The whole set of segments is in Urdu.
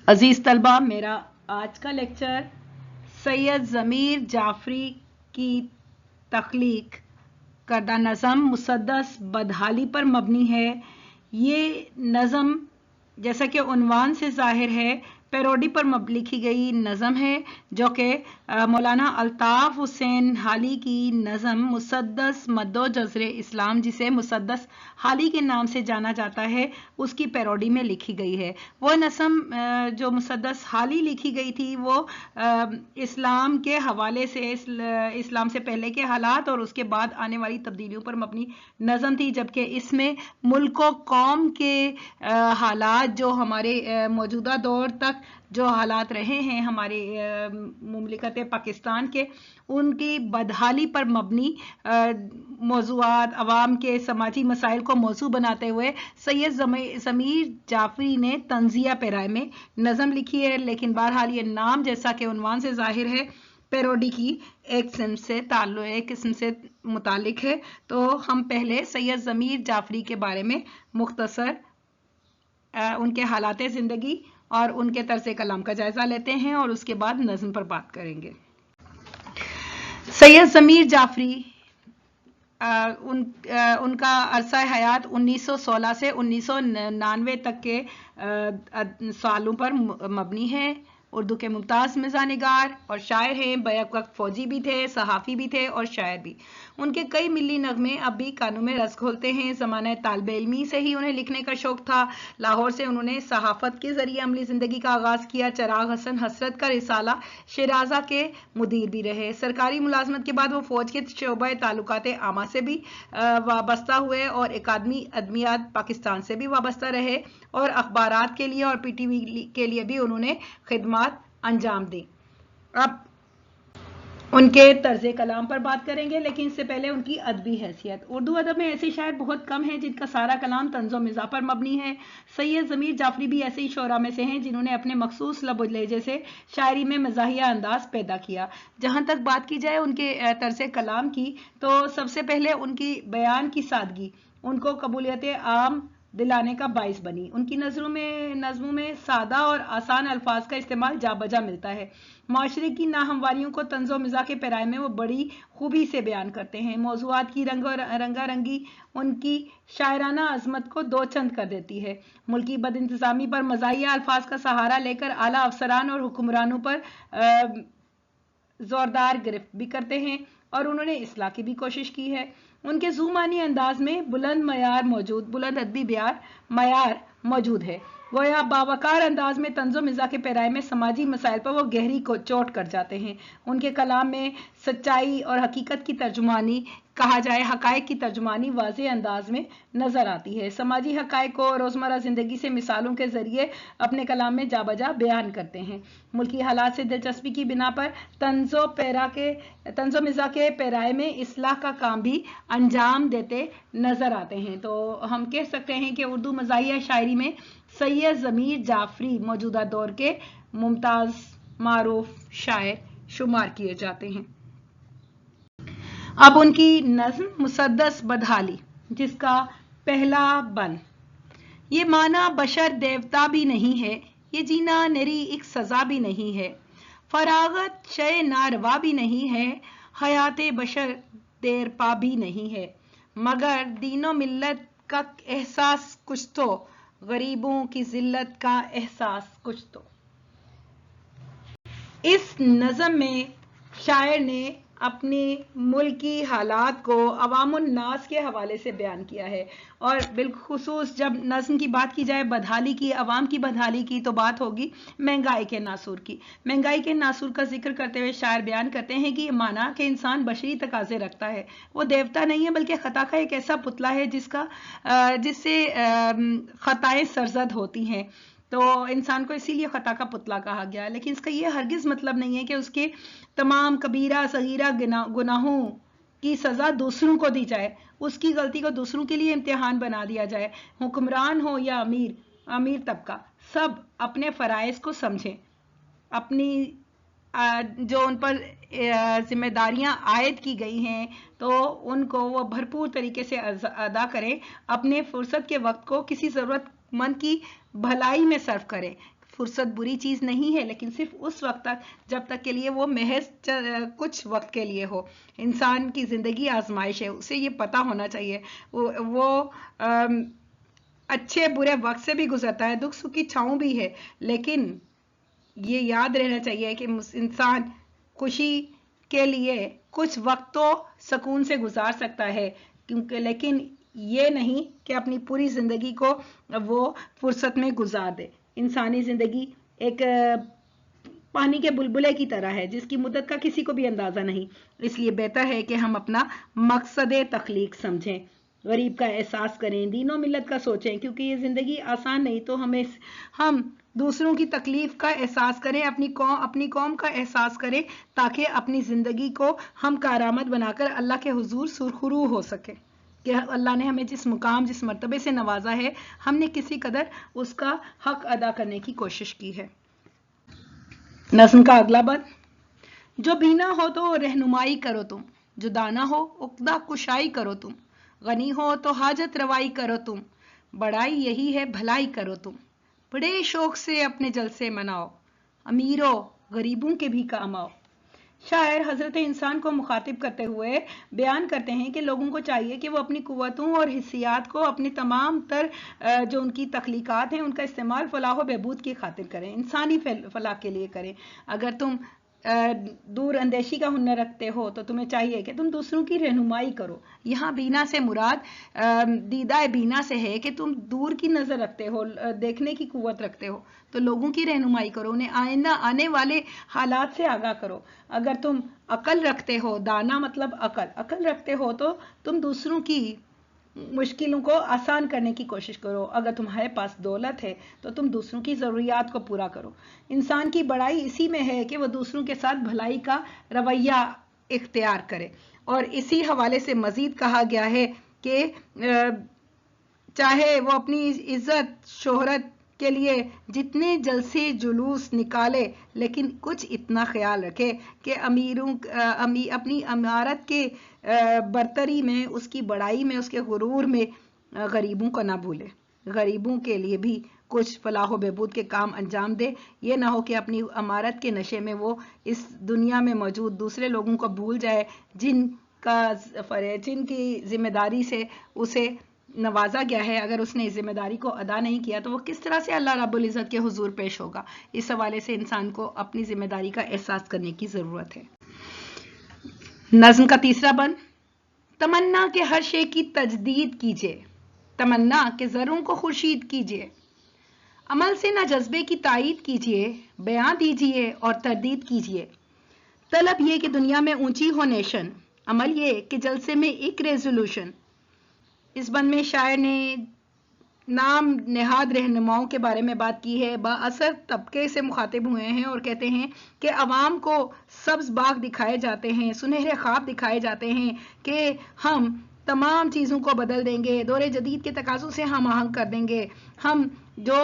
عزیز طلبہ، میرا آج کا لیکچر سید ضمیر جعفری کی تخلیق کردہ نظم مسدس بدحالی پر مبنی ہے۔ یہ نظم جیسا کہ عنوان سے ظاہر ہے پیروڈی پر لکھی گئی نظم ہے، جو کہ مولانا الطاف حسین حالی کی نظم مسدس مد و جزر اسلام، جسے مسدس حالی کے نام سے جانا جاتا ہے، اس کی پیروڈی میں لکھی گئی ہے۔ وہ نظم جو مسدس حالی لکھی گئی تھی وہ اسلام کے حوالے سے، اسلام سے پہلے کے حالات اور اس کے بعد آنے والی تبدیلیوں پر مبنی نظم تھی، جبکہ اس میں ملک و قوم کے حالات جو ہمارے موجودہ دور تک جو حالات رہے ہیں ہمارے مملکت پاکستان کے، ان کی بدحالی پر مبنی موضوعات، عوام کے سماجی مسائل کو موضوع بناتے ہوئے سید ضمیر جعفری نے طنزیہ پیرائے میں نظم لکھی ہے۔ لیکن بہرحال یہ نام جیسا کہ عنوان سے ظاہر ہے پیروڈی کی ایک قسم سے متعلق ہے۔ تو ہم پہلے سید ضمیر جعفری کے بارے میں مختصر ان کے حالات زندگی اور ان کے طرز کلام کا جائزہ لیتے ہیں اور اس کے بعد نظم پر بات کریں گے۔ سید ضمیر جعفری ان کا عرصہ حیات 1916 سے 1999 تک کے سالوں پر مبنی ہے۔ اردو کے ممتاز مزاح نگار اور شاعر ہیں، بیک وقت فوجی بھی تھے، صحافی بھی تھے اور شاعر بھی۔ ان کے کئی ملی نغمے اب بھی کانوں میں رس گھولتے ہیں۔ زمانہ طالب علمی سے ہی انہیں لکھنے کا شوق تھا۔ لاہور سے انہوں نے صحافت کے ذریعے عملی زندگی کا آغاز کیا۔ چراغ حسن حسرت کا رسالہ شیرازہ کے مدیر بھی رہے۔ سرکاری ملازمت کے بعد وہ فوج کے شعبہ تعلقات عامہ سے بھی وابستہ ہوئے اور اکادمی ادبیات پاکستان سے بھی وابستہ رہے اور اخبارات کے لیے اور پی ٹی وی کے لیے بھی انہوں نے خدمات انجام دی۔ اب ان کے طرز کلام پر بات کریں گے، لیکن اس سے پہلے ان کی ادبی حیثیت۔ اردو ادب میں ایسے شاعر بہت کم ہیں جن کا سارا کلام طنز و مزاح پر مبنی ہے۔ سید ضمیر جعفری بھی ایسے ہی شعراء میں سے ہیں جنہوں نے اپنے مخصوص لب و لہجے سے شاعری میں مزاحیہ انداز پیدا کیا۔ جہاں تک بات کی جائے ان کے طرز کلام کی، تو سب سے پہلے ان کی بیان کی سادگی ان کو قبولیت عام دلانے کا باعث بنی۔ ان کی نظموں میں سادہ اور آسان الفاظ کا استعمال جا بجا ملتا ہے۔ معاشرے کی ناہمواریوں کو طنز و مزاح کے پیرائے میں وہ بڑی خوبی سے بیان کرتے ہیں۔ موضوعات کی رنگا رنگی ان کی شاعرانہ عظمت کو دو چند کر دیتی ہے۔ ملکی بد انتظامی پر مزاحیہ الفاظ کا سہارا لے کر اعلیٰ افسران اور حکمرانوں پر زوردار گرفت بھی کرتے ہیں اور انہوں نے اصلاح کی بھی کوشش کی ہے۔ ان کے ذو معنی انداز میں بلند ادبی معیار موجود ہے۔ گویا باوقار انداز میں طنز و مزاح کے پیرائے میں سماجی مسائل پر وہ گہری چوٹ کر جاتے ہیں۔ ان کے کلام میں سچائی اور حقیقت کی ترجمانی، کہا جائے حقائق کی ترجمانی، واضح انداز میں نظر آتی ہے۔ سماجی حقائق کو روزمرہ زندگی سے مثالوں کے ذریعے اپنے کلام میں جا بجا بیان کرتے ہیں۔ ملکی حالات سے دلچسپی کی بنا پر طنز و مزاح کے پیرائے میں اصلاح کا کام بھی انجام دیتے نظر آتے ہیں۔ تو ہم کہہ سکتے ہیں کہ اردو مزاحیہ شاعری میں سید ضمیر جعفری موجودہ دور کے ممتاز معروف شاعر شمار کیے جاتے ہیں۔ اب ان کی نظم مسدس بدحالی، جس کا پہلا بند: یہ معنی بشر دیوتا بھی نہیں ہے، یہ جینا نری ایک سزا بھی نہیں ہے، فراغت شے ناروا بھی نہیں ہے، حیات بشر دیر پا بھی نہیں ہے، مگر دین و ملت کا احساس کچھ تو، غریبوں کی ذلت کا احساس کچھ تو۔ اس نظم میں شاعر نے اپنے ملکی حالات کو عوام الناس کے حوالے سے بیان کیا ہے، اور بالخصوص جب نظم کی بات کی جائے بدحالی کی، عوام کی بدحالی کی، تو بات ہوگی مہنگائی کے ناسور کی۔ مہنگائی کے ناسور کا ذکر کرتے ہوئے شاعر بیان کرتے ہیں کہ یہ مانا کہ انسان بشری تقاضے رکھتا ہے، وہ دیوتا نہیں ہے بلکہ خطا کا ایک ایسا پتلا ہے جس سے خطائیں سرزد ہوتی ہیں، تو انسان کو اسی لیے خطا کا پتلا کہا گیا۔ لیکن اس کا یہ ہرگز مطلب نہیں ہے کہ اس کے تمام کبیرہ صغیرہ گناہوں کی سزا دوسروں کو دی جائے، اس کی غلطی کو دوسروں کے لیے امتحان بنا دیا جائے۔ حکمران ہو یا امیر طبقہ، سب اپنے فرائض کو سمجھیں، اپنی جو ان پر ذمہ داریاں عائد کی گئی ہیں تو ان کو وہ بھرپور طریقے سے ادا کریں، اپنے فرصت کے وقت کو کسی ضرورت مند کی بھلائی میں صرف کریں، فرصت بری چیز نہیں ہے، لیکن صرف اس وقت تک جب تک کے لیے وہ محض کچھ وقت کے لیے ہو۔ انسان کی زندگی آزمائش ہے، اسے یہ پتا ہونا چاہیے وہ اچھے برے وقت سے بھی گزرتا ہے، دکھ سکھ کی چھاؤں بھی ہے، لیکن یہ یاد رہنا چاہیے کہ انسان خوشی کے لیے کچھ وقت تو سکون سے گزار سکتا ہے، لیکن یہ نہیں کہ اپنی پوری زندگی کو وہ فرصت میں گزار دے۔ انسانی زندگی ایک پانی کے بلبلے کی طرح ہے جس کی مدت کا کسی کو بھی اندازہ نہیں، اس لیے بہتر ہے کہ ہم اپنا مقصد تخلیق سمجھیں، غریب کا احساس کریں، دین و ملت کا سوچیں، کیونکہ یہ زندگی آسان نہیں، تو ہم دوسروں کی تکلیف کا احساس کریں، اپنی قوم کا احساس کریں، تاکہ اپنی زندگی کو ہم کارآمد بنا کر اللہ کے حضور سرخرو ہو سکے کہ اللہ نے ہمیں جس مقام جس مرتبے سے نوازا ہے، ہم نے کسی قدر اس کا حق ادا کرنے کی کوشش کی ہے۔ نظم کا اگلا بند: جو بینا ہو تو رہنمائی کرو تم، جو دانا ہو عقدہ کشائی کرو تم، غنی ہو تو حاجت روائی کرو تم، بڑائی یہی ہے بھلائی کرو تم، بڑے شوق سے اپنے جلسے مناؤ، امیروں غریبوں کے بھی کام آؤ۔ شاعر حضرت انسان کو مخاطب کرتے ہوئے بیان کرتے ہیں کہ لوگوں کو چاہیے کہ وہ اپنی قوتوں اور حسیات کو اپنی تمام تر جو ان کی تخلیقات ہیں ان کا استعمال فلاح و بہبود کی خاطر کریں، انسانی فلاح کے لیے کریں۔ اگر تم دور اندیشی کا ہنر رکھتے ہو تو تمہیں چاہیے کہ تم دوسروں کی رہنمائی کرو۔ یہاں بینا سے مراد دیدہ بینا سے ہے کہ تم دور کی نظر رکھتے ہو، دیکھنے کی قوت رکھتے ہو، تو لوگوں کی رہنمائی کرو، انہیں آئندہ آنے والے حالات سے آگاہ کرو۔ اگر تم عقل رکھتے ہو، دانا مطلب عقل رکھتے ہو، تو تم دوسروں کی مشکلوں کو آسان کرنے کی کوشش کرو۔ اگر تمہارے پاس دولت ہے تو تم دوسروں کی ضروریات کو پورا کرو۔ انسان کی بڑائی اسی میں ہے کہ وہ دوسروں کے ساتھ بھلائی کا رویہ اختیار کرے، اور اسی حوالے سے مزید کہا گیا ہے کہ چاہے وہ اپنی عزت شہرت کے لیے جتنے جلسے جلوس نکالے، لیکن کچھ اتنا خیال رکھے کہ اپنی امارت کے برتری میں، اس کی بڑائی میں، اس کے غرور میں غریبوں کو نہ بھولے، غریبوں کے لیے بھی کچھ فلاح و بہبود کے کام انجام دے۔ یہ نہ ہو کہ اپنی امارت کے نشے میں وہ اس دنیا میں موجود دوسرے لوگوں کو بھول جائے جن کی ذمہ داری سے اسے نوازا گیا ہے۔ اگر اس نے اس ذمہ داری کو ادا نہیں کیا تو وہ کس طرح سے اللہ رب العزت کے حضور پیش ہوگا؟ اس حوالے سے انسان کو اپنی ذمہ داری کا احساس کرنے کی ضرورت ہے۔ نظم کا تیسرا بند: تمنا کہ ہر شے کی تجدید کیجیے، تمنا کہ زروں کو خورشید کیجیے، عمل سے نہ جذبے کی تائید کیجیے، بیان دیجیے اور تردید کیجیے، طلب یہ کہ دنیا میں اونچی ہو نیشن، عمل یہ کہ جلسے میں ایک ریزولوشن۔ اس بند میں شاعر نے نام نہاد رہنماؤں کے بارے میں بات کی ہے، با اثر طبقے سے مخاطب ہوئے ہیں اور کہتے ہیں کہ عوام کو سبز باغ دکھائے جاتے ہیں، سنہرے خواب دکھائے جاتے ہیں کہ ہم تمام چیزوں کو بدل دیں گے، دور جدید کے تقاضوں سے ہم آہنگ کر دیں گے، ہم جو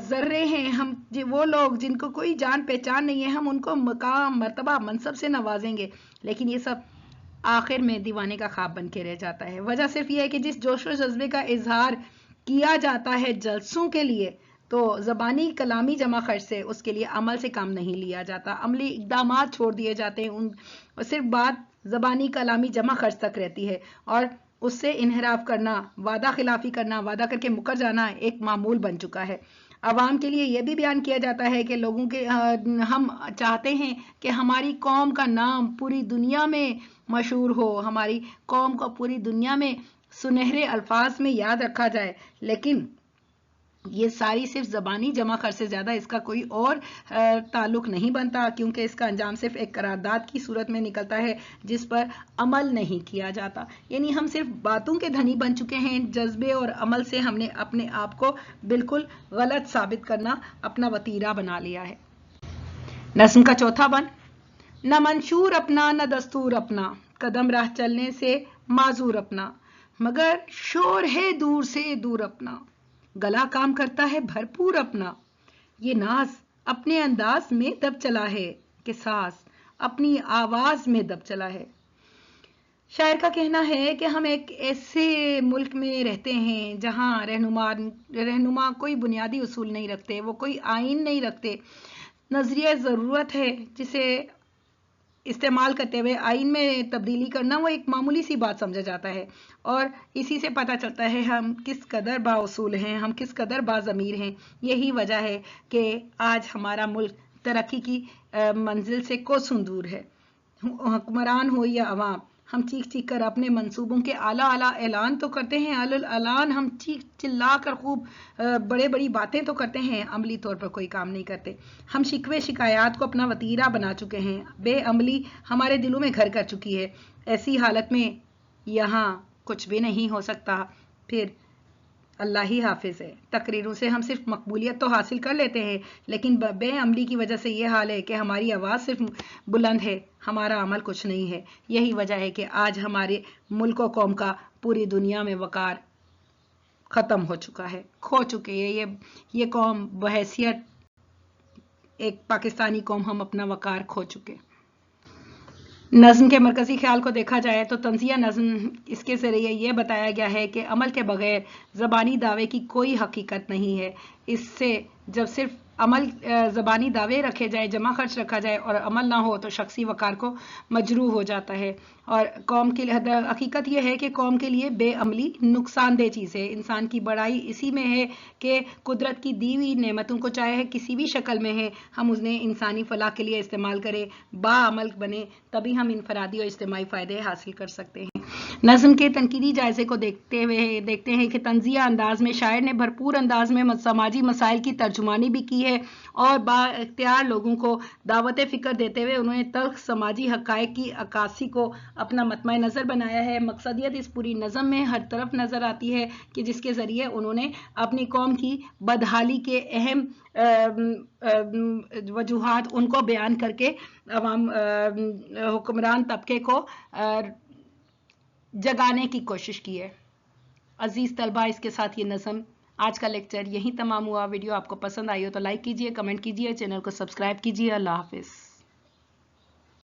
ذرے ہیں، ہم وہ لوگ جن کو کوئی جان پہچان نہیں ہے، ہم ان کو مقام مرتبہ منصب سے نوازیں گے، لیکن یہ سب آخر میں دیوانے کا خواب بن کے رہ جاتا ہے۔ وجہ صرف یہ ہے کہ جس جوش و جذبے کا اظہار کیا جاتا ہے جلسوں کے لیے، تو زبانی کلامی جمع خرچ سے اس کے لیے عمل سے کام نہیں لیا جاتا، عملی اقدامات چھوڑ دیے جاتے ہیں، صرف بات زبانی کلامی جمع خرچ تک رہتی ہے، اور اس سے انحراف کرنا، وعدہ خلافی کرنا، وعدہ کر کے مکر جانا ایک معمول بن چکا ہے۔ عوام کے لیے یہ بھی بیان کیا جاتا ہے کہ ہم چاہتے ہیں کہ ہماری قوم کا نام پوری دنیا میں مشہور ہو، ہماری قوم کو پوری دنیا میں سنہرے الفاظ میں یاد رکھا جائے، لیکن یہ ساری صرف زبانی جمع خرچ سے زیادہ اس کا کوئی اور تعلق نہیں بنتا، کیونکہ اس کا انجام صرف ایک قرارداد کی صورت میں نکلتا ہے جس پر عمل نہیں کیا جاتا۔ یعنی ہم صرف باتوں کے دھنی بن چکے ہیں، جذبے اور عمل سے ہم نے اپنے آپ کو بالکل غلط ثابت کرنا اپنا وتیرہ بنا لیا ہے۔ نظم کا چوتھا بند: نہ منشور اپنا نہ دستور اپنا، قدم راہ چلنے سے معذور اپنا، مگر شور ہے دور سے دور اپنا، گلا کام کرتا ہے بھرپور اپنا، یہ ناز اپنے انداز میں دب چلا ہے کہ ساز اپنی آواز میں دب چلا ہے۔ شاعر کا کہنا ہے کہ ہم ایک ایسے ملک میں رہتے ہیں جہاں رہنما کوئی بنیادی اصول نہیں رکھتے، وہ کوئی آئین نہیں رکھتے، نظریہ ضرورت ہے جسے استعمال کرتے ہوئے آئین میں تبدیلی کرنا وہ ایک معمولی سی بات سمجھا جاتا ہے، اور اسی سے پتہ چلتا ہے ہم کس قدر با اصول ہیں، ہم کس قدر با ضمیر ہیں۔ یہی وجہ ہے کہ آج ہمارا ملک ترقی کی منزل سے کوسوں دور ہے۔ حکمران ہو یا عوام، ہم چیخ چیخ کر اپنے منصوبوں کے اعلیٰ اعلیٰ اعلان تو کرتے ہیں، اعلان ہم چیخ چلا کر خوب بڑے بڑی باتیں تو کرتے ہیں، عملی طور پر کوئی کام نہیں کرتے۔ ہم شکوے شکایات کو اپنا وتیرہ بنا چکے ہیں، بے عملی ہمارے دلوں میں گھر کر چکی ہے۔ ایسی حالت میں یہاں کچھ بھی نہیں ہو سکتا، پھر اللہ ہی حافظ ہے۔ تقریروں سے ہم صرف مقبولیت تو حاصل کر لیتے ہیں، لیکن بے عملی کی وجہ سے یہ حال ہے کہ ہماری آواز صرف بلند ہے، ہمارا عمل کچھ نہیں ہے۔ یہی وجہ ہے کہ آج ہمارے ملک و قوم کا پوری دنیا میں وقار ختم ہو چکا ہے، کھو چکے ہیں۔ یہ قوم بحیثیت ایک پاکستانی قوم ہم اپنا وقار کھو چکے۔ نظم کے مرکزی خیال کو دیکھا جائے تو تنزیہ نظم، اس کے ذریعے یہ بتایا گیا ہے کہ عمل کے بغیر زبانی دعوے کی کوئی حقیقت نہیں ہے۔ اس سے جب صرف عمل زبانی دعوے رکھے جائے، جمع خرچ رکھا جائے اور عمل نہ ہو تو شخصی وقار کو مجروح ہو جاتا ہے، اور قوم کی حقیقت یہ ہے کہ قوم کے لیے بے عملی نقصان دہ چیز ہے۔ انسان کی بڑائی اسی میں ہے کہ قدرت کی دی ہوئی نعمتوں کو چاہے کسی بھی شکل میں ہے، ہم انہیں انسانی فلاح کے لیے استعمال کریں، با عمل بنے، تبھی ہم انفرادی اور اجتماعی فائدے حاصل کر سکتے ہیں۔ نظم کے تنقیدی جائزے کو دیکھتے ہیں کہ تنزیہ انداز میں شاعر نے بھرپور انداز میں سماجی مسائل کی ترجمانی بھی کی ہے، اور با اختیار لوگوں کو دعوت فکر دیتے ہوئے انہوں نے تلخ سماجی حقائق کی عکاسی کو اپنا مطمع نظر بنایا ہے۔ مقصدیت اس پوری نظم میں ہر طرف نظر آتی ہے کہ جس کے ذریعے انہوں نے اپنی قوم کی بدحالی کے اہم وجوہات ان کو بیان کر کے عوام حکمران طبقے کو جگانے کی کوشش کی ہے۔ عزیز طلبہ، اس کے ساتھ یہ نظم آج کا لیکچر یہیں تمام ہوا۔ ویڈیو آپ کو پسند آئی ہو تو لائک کیجئے، کمنٹ کیجئے، چینل کو سبسکرائب کیجئے۔ اللہ حافظ۔